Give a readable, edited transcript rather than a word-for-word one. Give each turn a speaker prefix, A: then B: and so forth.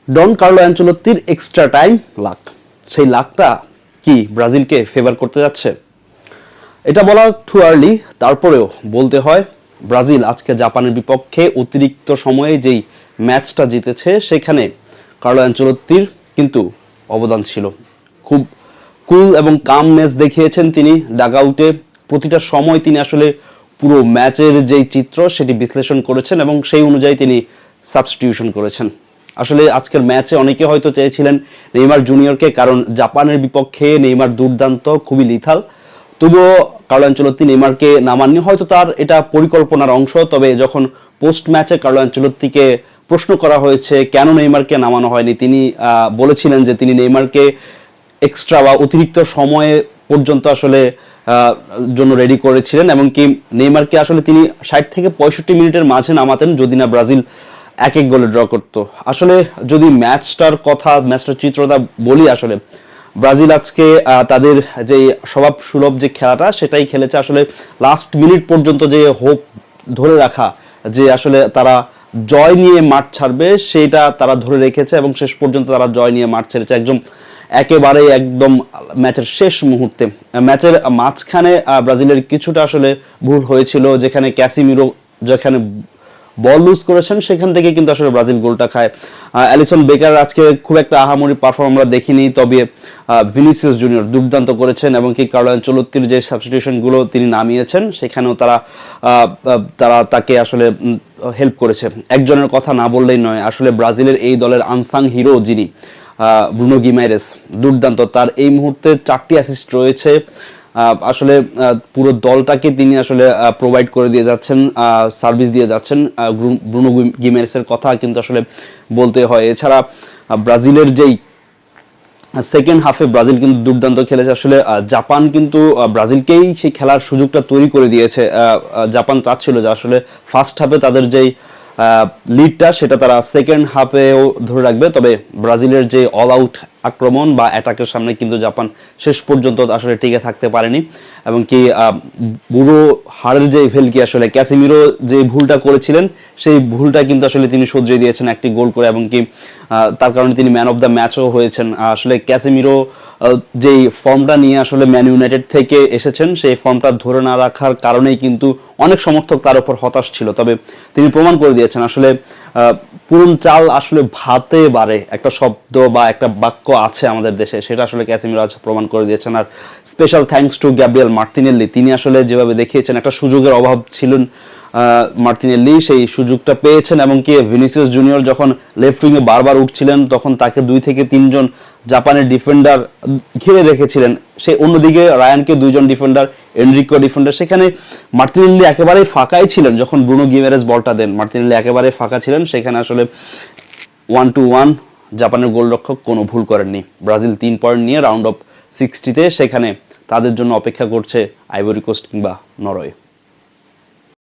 A: ডন Carlo অ্যানচেলত্তির extra time luck, সেই লাকটা কি ব্রাজিলকে ফেভার করতে যাচ্ছে? এটা বলা টু আর্লি, তারপরেও বলতে হয় ব্রাজিল আজকে জাপানের বিপক্ষে অতিরিক্ত সময়ে যেই ম্যাচটা জিতেছে সেখানে কার্লো অ্যানচেলত্তির কিন্তু অবদান ছিল। খুব কুল এবং কামনেস দেখিয়েছেন তিনি ডাগআউটে। প্রতিটা সময় তিনি আসলে পুরো ম্যাচের যেই চিত্র সেটি বিশ্লেষণ করেছেন এবং সেই অনুযায়ী তিনি সাবস্টিটিউশন করেছেন। আসলে আজকের ম্যাচে অনেকে হয়তো চেয়েছিলেন নেইমার জুনিয়রকে, কারণ জাপানের বিপক্ষে নেইমার দুর্দান্ত, খুবই লিথাল। তবুও কার্লো অ্যানচেলত্তি নেইমারকে নামাননি, হয়তো তার এটা পরিকল্পনার অংশ। তবে যখন পোস্ট ম্যাচে কার্লো অ্যানচেলত্তিকে প্রশ্ন করা হয়েছে কেন নেইমারকে নামানো হয়নি, তিনি বলেছিলেন যে তিনি নেইমারকে এক্সট্রা বা অতিরিক্ত সময়ে পর্যন্ত আসলে জন্য রেডি করেছিলেন, এবং কি নেইমারকে আসলে তিনি 60 থেকে 65 মিনিটের মাঝে নামাতেন যদি না ব্রাজিল এক গোলে ড্র করতো। আসলে যদি ম্যাচটার চিত্রটা বলি, আসলে ব্রাজিল আজকে তাদের যে স্বভাব সুলভ যে খেলাটা সেটাই খেলেছে। আসলে লাস্ট মিনিট পর্যন্ত যে হোপ ধরে রাখা, যে আসলে তারা জয় নিয়ে মাঠ ছাড়বে, সেটা তারা ধরে রেখেছে এবং শেষ পর্যন্ত তারা জয় নিয়ে মাঠ ছেড়েছে একদম ম্যাচের শেষ মুহূর্তে। ম্যাচের মাঝখানে ব্রাজিলের কিছুটা আসলে ভুল হয়েছিল, যেখানে ক্যাসিমিরো যেখানে বল লুজ করেছেন সেখান থেকে কিন্তু আসলে ব্রাজিল গোলটা খায়। অ্যালিসন বেকার আজকে খুব একটা আহামরি পারফর্ম আমরা দেখিনি, তবে ভিনিসিয়াস জুনিয়র দুর্দান্ত করেছেন এবং কি কার্লো অ্যানচেলত্তির যে সাবস্টিটিউশনগুলো তিনি নামিয়েছেন সেখানেও তারা তাকে আসলে হেল্প করেছে। একজনের কথা না বললেই নয়, আসলে ব্রাজিলের এই দলের আনসাং হিরো যিনি ব্রুনো গিমারেস, দুর্দান্ত। তার এই মুহূর্তে 4টি অ্যাসিস্ট রয়েছে। আসলে পুরো দলটাকে তিনি আসলে প্রোভাইড করে দিয়ে যাচ্ছেন, সার্ভিস দিয়ে যাচ্ছেন। ব্রুনো গিমেরেসের কথা কিন্তু আসলে বলতে হয়। এছাড়া ব্রাজিলের যেই সেকেন্ড হাফে ব্রাজিল কিন্তু দুর্দান্ত খেলেছে। আসলে জাপান কিন্তু ব্রাজিলকেই সেই খেলার সুযোগটা তৈরি করে দিয়েছে। জাপান চাচ্ছিল যে আসলে ফার্স্ট হাফে তাদের যেই লিডটা সেটা তারা সেকেন্ড হাফেও ধরে রাখবে, তবে ব্রাজিলের যে অল আউট আক্রমণ বা অ্যাটাকের সামনে কিন্তু জাপান শেষ পর্যন্ত আসলে টিকে থাকতে পারেনি। এবং কি বুড়ো হাড়ের যে ভেলকি আসলে ক্যাসিমিরো যে ভুলটা করেছিলেন সেই ভুলটা কিন্তু আসলে তিনি শুধরিয়ে দিয়েছেন একটি গোল করে, এবং কি তার কারণে তিনি ম্যান অফ দ্য ম্যাচও হয়েছেন। আসলে ক্যাসিমিরো যেই ফর্মটা নিয়ে আসলে ম্যান ইউনাইটেড থেকে এসেছেন সেই ফর্মটা ধরে না রাখার কারণেই কিন্তু অনেক সমর্থক তার উপর হতাশ ছিল, তবে তিনি প্রমাণ করে দিয়েছেন আসলে পুরন চাল আসলে ভাতে বাড়ে, একটা শব্দ বা একটা বাক্য আছে আমাদের দেশে, সেটা আসলে ক্যাসিমিরো আজ প্রমাণ করে দিয়েছেন। আর special thanks to Gabriel Martinelli, তিনি আসলে যেভাবে দেখিয়েছেন, একটা সুযোগের অভাব ছিলেন মার্টিনেল্লি, সেই সুযোগটা পেয়েছেন। এবং কি ভিনিসিয়াস জুনিয়র যখন লেফট উইংয়ে বারবার উঠছিলেন তখন তাকে 2 থেকে 3 জন জাপানের ডিফেন্ডার ঘিরে রেখেছিলেন, সে অন্যদিকে রায়ানকে 2 জন ডিফেন্ডার, এনরিকো ডিফেন্ডার, সেখানে মার্টিনেল্লি একেবারেই ফাঁকাই ছিলেন। যখন ব্রুনো গিমেরেস বলটা দেন মার্টিনেল্লি একেবারে ফাঁকা ছিলেন, সেখানে আসলে 1-1 জাপানের গোলরক্ষক কোনো ভুল করেননি। ব্রাজিল 3 পয়েন্ট নিয়ে রাউন্ড অফ 60-তে সেখানে তাদের জন্য অপেক্ষা করছে আইভরি কোস্ট কিংবা নরওয়ে।